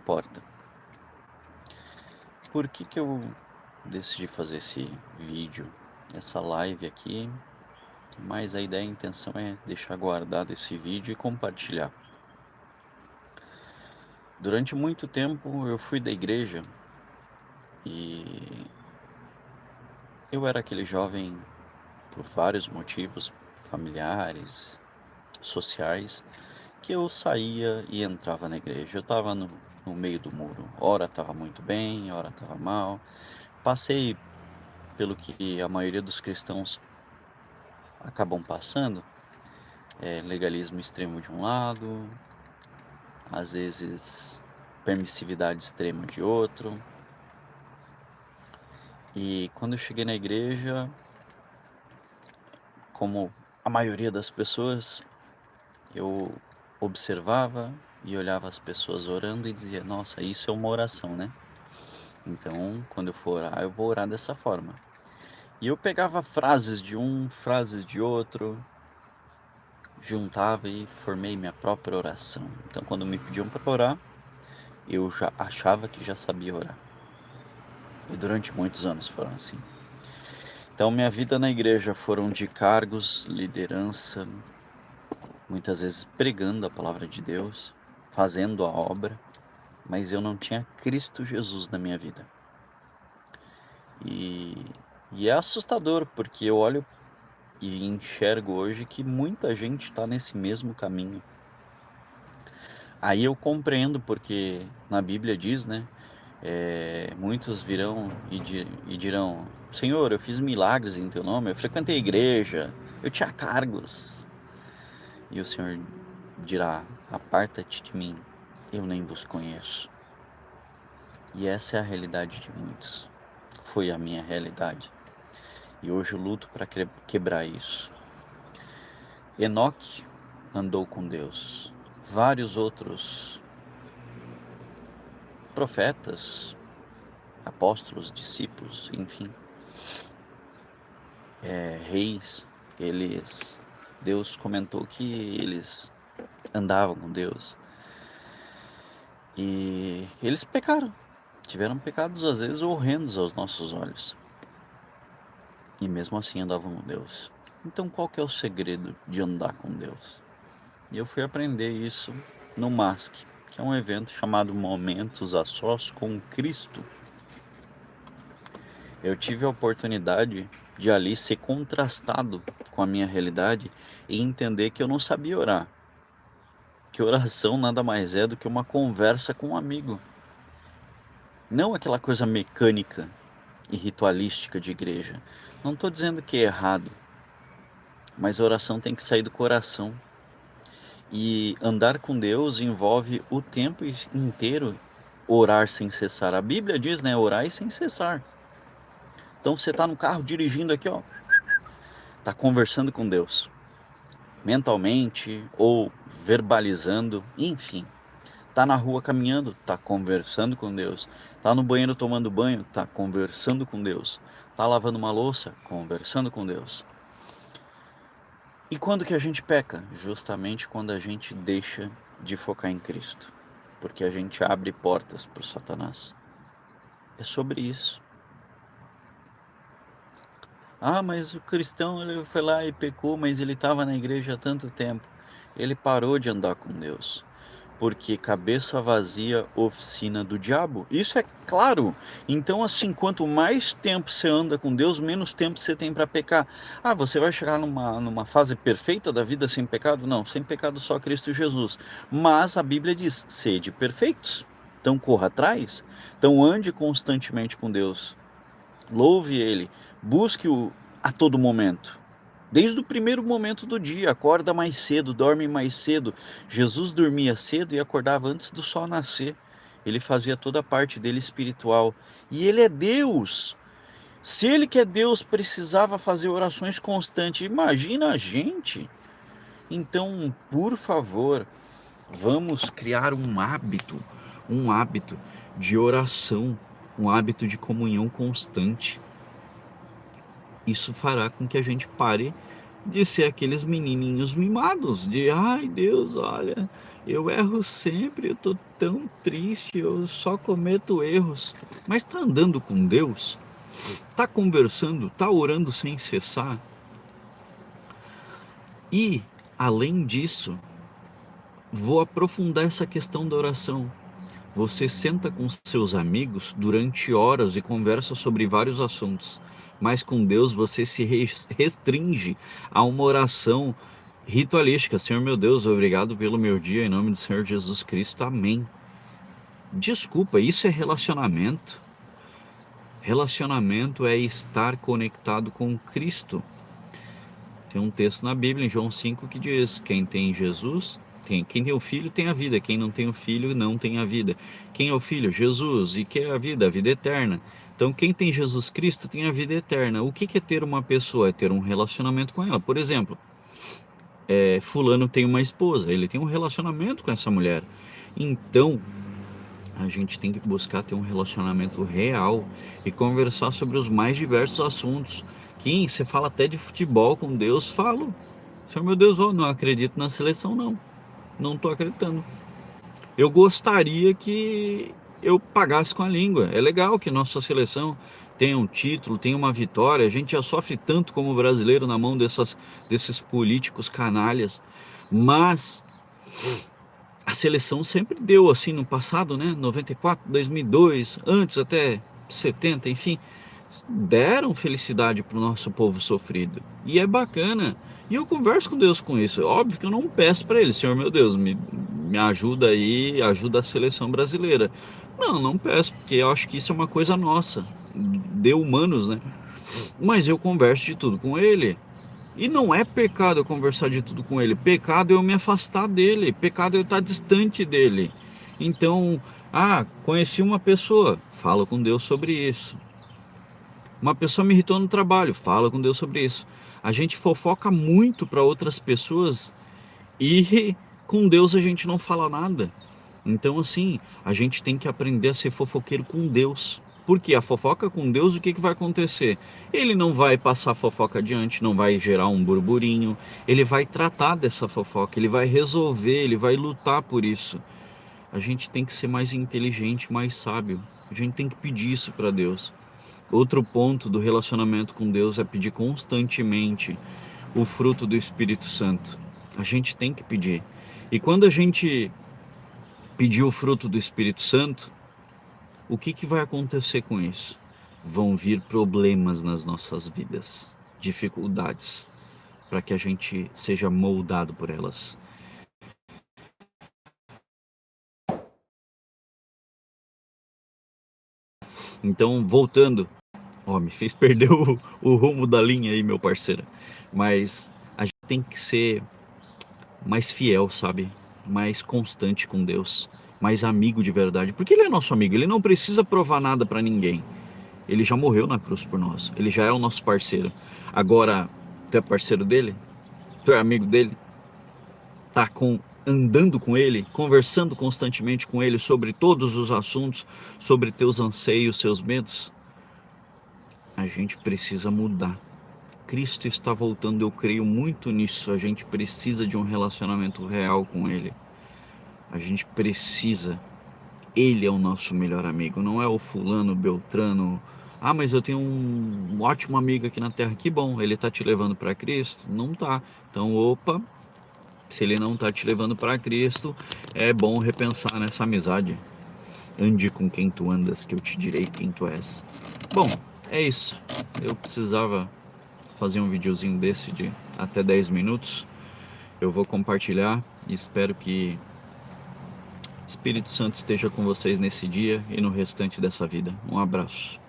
importa. Por que que eu decidi fazer esse vídeo, essa live aqui? Mas a ideia, a intenção é deixar guardado esse vídeo e compartilhar. Durante muito tempo eu fui da igreja e eu era aquele jovem, por vários motivos familiares, sociais, que eu saía e entrava na igreja. Eu estava no meio do muro. Ora estava muito bem, ora estava mal. Passei pelo que a maioria dos cristãos acabam passando. Legalismo extremo de um lado, às vezes permissividade extrema de outro. E quando eu cheguei na igreja, como a maioria das pessoas, eu observava e olhava as pessoas orando e dizia: nossa, isso é uma oração, né? Então, quando eu for orar, eu vou orar dessa forma. E eu pegava frases de um, frases de outro, juntava e formei minha própria oração. Então, quando me pediam para orar, eu já achava que já sabia orar. E durante muitos anos foram assim. Então, minha vida na igreja foram de cargos, liderança, muitas vezes pregando a palavra de Deus, fazendo a obra, mas eu não tinha Cristo Jesus na minha vida. E, e é assustador, porque eu olho e enxergo hoje que muita gente está nesse mesmo caminho. Aí eu compreendo, porque na Bíblia diz, né? Muitos virão e dirão: Senhor, eu fiz milagres em teu nome, eu frequentei a igreja, eu tinha cargos. E o Senhor dirá: aparta-te de mim, eu nem vos conheço. E essa é a realidade de muitos. Foi a minha realidade. E hoje eu luto para quebrar isso. Enoque andou com Deus. Vários outros profetas, apóstolos, discípulos, enfim, reis, Deus comentou que eles andavam com Deus e eles pecaram, tiveram pecados às vezes horrendos aos nossos olhos e mesmo assim andavam com Deus. Então qual que é o segredo de andar com Deus? E eu fui aprender isso no MASC, que é um evento chamado Momentos a Sós com Cristo. Eu tive a oportunidade de ali ser contrastado com a minha realidade e entender que eu não sabia orar. Que oração nada mais é do que uma conversa com um amigo. Não aquela coisa mecânica e ritualística de igreja. Não estou dizendo que é errado, mas a oração tem que sair do coração. E andar com Deus envolve o tempo inteiro orar sem cessar. A Bíblia diz, né? Orar sem cessar. Então você está no carro dirigindo aqui, ó, está conversando com Deus, mentalmente ou verbalizando, enfim. Está na rua caminhando, está conversando com Deus. Está no banheiro tomando banho, está conversando com Deus. Está lavando uma louça, conversando com Deus. E quando que a gente peca? Justamente quando a gente deixa de focar em Cristo. Porque a gente abre portas para o Satanás. É sobre isso. Ah, mas o cristão, ele foi lá e pecou, mas ele estava na igreja há tanto tempo. Ele parou de andar com Deus. Porque cabeça vazia, oficina do diabo. Isso é claro. Então, assim, quanto mais tempo você anda com Deus, menos tempo você tem para pecar. Ah, você vai chegar numa fase perfeita da vida sem pecado? Não, sem pecado só Cristo Jesus. Mas a Bíblia diz: sede perfeitos. Então corra atrás. Então ande constantemente com Deus. Louve Ele, busque-o a todo momento. Desde o primeiro momento do dia, acorda mais cedo, dorme mais cedo. Jesus dormia cedo e acordava antes do sol nascer. Ele fazia toda a parte dele espiritual. E ele é Deus. Se ele que é Deus precisava fazer orações constantes, imagina a gente. Então, por favor, vamos criar um hábito de oração, um hábito de comunhão constante. Isso fará com que a gente pare de ser aqueles menininhos mimados, de ai Deus, olha, Eu erro sempre, eu tô tão triste, eu só cometo erros. Mas tá andando com Deus? Tá conversando? Tá orando sem cessar? E, além disso, vou aprofundar essa questão da oração. Você senta com seus amigos durante horas e conversa sobre vários assuntos, mas com Deus você se restringe a uma oração ritualística. Senhor meu Deus, obrigado pelo meu dia, em nome do Senhor Jesus Cristo, amém. Desculpa, isso é relacionamento. Relacionamento é estar conectado com Cristo. Tem um texto na Bíblia, em João 5, que diz: quem tem Jesus, quem tem o Filho tem a vida, quem não tem o Filho não tem a vida. Quem é o Filho? Jesus. E que é a vida? A vida eterna. Então, quem tem Jesus Cristo tem a vida eterna. O que é ter uma pessoa? É ter um relacionamento com ela. Por exemplo, fulano tem uma esposa, ele tem um relacionamento com essa mulher. Então, a gente tem que buscar ter um relacionamento real e conversar sobre os mais diversos assuntos. Kim, você fala até de futebol com Deus? Falo. Senhor meu Deus, não acredito na seleção, não. Não estou acreditando. Eu gostaria que eu pagasse com a língua. É legal que nossa seleção tenha um título, tenha uma vitória. A gente já sofre tanto como brasileiro na mão desses políticos canalhas. Mas a seleção sempre deu assim no passado, né? 94, 2002, antes até 70, enfim, deram felicidade para o nosso povo sofrido. E é bacana. E eu converso com Deus com isso. Óbvio que eu não peço para Ele, Senhor meu Deus, me ajuda aí, ajuda a seleção brasileira. Não peço, porque eu acho que isso é uma coisa nossa, de humanos, né? Mas eu converso de tudo com Ele. E não é pecado eu conversar de tudo com ele. Pecado é eu me afastar dele. Pecado é eu estar distante dele. Então, conheci uma pessoa, fala com Deus sobre isso. Uma pessoa me irritou no trabalho, fala com Deus sobre isso. A gente fofoca muito para outras pessoas e com Deus a gente não fala nada. Então, assim, a gente tem que aprender a ser fofoqueiro com Deus. Porque a fofoca com Deus, o que vai acontecer? Ele não vai passar a fofoca adiante, não vai gerar um burburinho. Ele vai tratar dessa fofoca, ele vai resolver, ele vai lutar por isso. A gente tem que ser mais inteligente, mais sábio. A gente tem que pedir isso para Deus. Outro ponto do relacionamento com Deus é pedir constantemente o fruto do Espírito Santo. A gente tem que pedir. E quando a gente pedir o fruto do Espírito Santo, o que vai acontecer com isso? Vão vir problemas nas nossas vidas, dificuldades, para que a gente seja moldado por elas. Então, voltando, me fez perder o rumo da linha aí, meu parceiro. Mas a gente tem que ser mais fiel, sabe? Mais constante com Deus, mais amigo de verdade, porque Ele é nosso amigo, Ele não precisa provar nada para ninguém. Ele já morreu na cruz por nós, Ele já é o nosso parceiro. Agora, tu é parceiro dele? Tu é amigo dele? Tá andando com Ele, conversando constantemente com Ele sobre todos os assuntos, sobre teus anseios, seus medos? A gente precisa mudar. Cristo está voltando, eu creio muito nisso. A gente precisa de um relacionamento real com Ele. A gente precisa. Ele é o nosso melhor amigo, não é o fulano, beltrano. Mas eu tenho um ótimo amigo aqui na terra. Que bom, ele está te levando para Cristo? Não tá. Então, opa, se ele não está te levando para Cristo, é bom repensar nessa amizade. Ande com quem tu andas, que eu te direi quem tu és. Bom, é isso. Eu precisava fazer um videozinho desse de até 10 minutos. Eu vou compartilhar e espero que o Espírito Santo esteja com vocês nesse dia e no restante dessa vida. Um abraço.